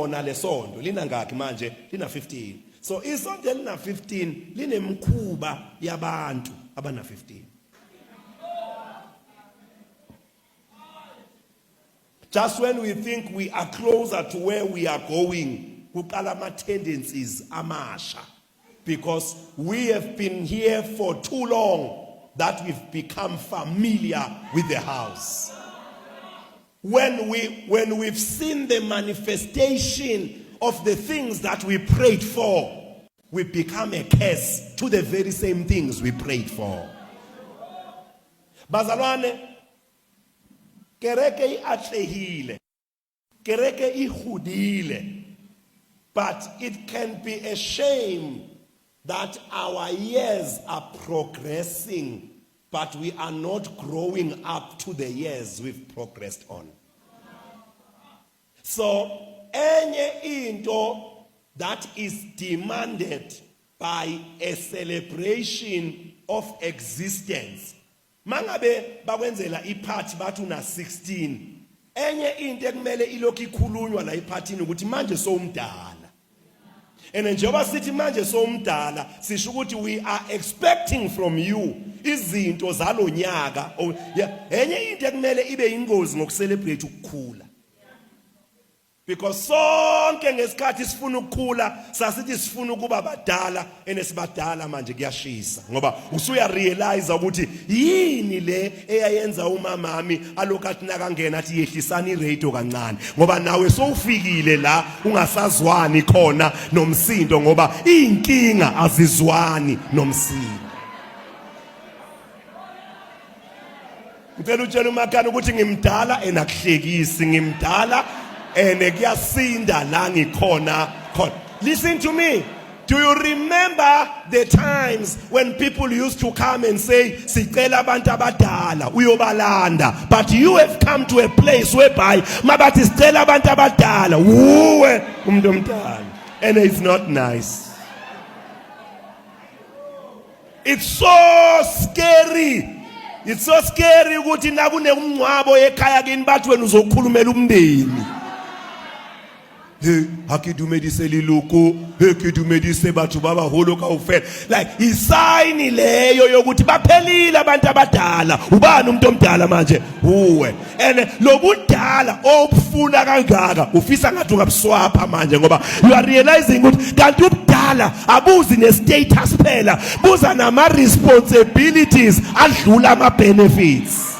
Ona lesonto lina ngakhi manje lina 15. So isonto lina 15 linemkhuba yabantu abana 15. Just when we think we are closer to where we are going, kuqala ama tendencies amasha, because we have been here for too long that we've become familiar with the house. When we've seen the manifestation of the things that we prayed for, we become a curse to the very same things we prayed for. Bazalwane, kereke iatlehile, kereke ihudile, but it can be a shame that our years are progressing, but we are not growing up to the years we've progressed on. So, any into that is demanded by a celebration of existence. Mangabe bakwenzela iphathi bathu na 16. Enye into ekumele ilokhu ikhulunywa la iphathini ukuthi manje somdala. And njengoba sithi manje somdala sisho ukuthi we are expecting from you izinto zalonyaka. Enye into ekumele ibe ingozi ngokucelebrate ukukhula. Because sonke ngesikhathi sifuna ukukhula sasithi sifuna ukuba badala enesibadala manje kuyashisa ngoba usuya realize ukuthi yini le eyayenza umamami alokathi nakangena athi yehlisana iradio kancane ngoba nawe sowufikile la ungasazwani khona nomsindo ngoba inkinga azizwani nomsindo. Ngicela utshela umakani ukuthi ngimdala enakuhlekisi ngimdala ene kuyasinda la ngikhona khona. Listen to me. Do you remember the times when people used to come and say sicela abantu abadala uyobalanda, but you have come to a place whereby mabathi sicela abantu abadala uwe umuntu omdala, and it's not nice. It's so scary. It's so scary ukuthi nakune umncwabo ekhaya kini bathi wena uzokhulumela umndeni. Hey, hakidumedise liluku, hey kidumedise bathu baba holo ka ufela. Like isayini leyo yokuthi baphelile abantu abadala. Ubani umuntu omdala manje? Uwe. And lobudala obufuna kangaka ufisa ngathi ungabuswapha manje ngoba you are realizing ukuthi kanti ubudala abuzi ne status phela, buza nama responsibilities adlula ama benefits.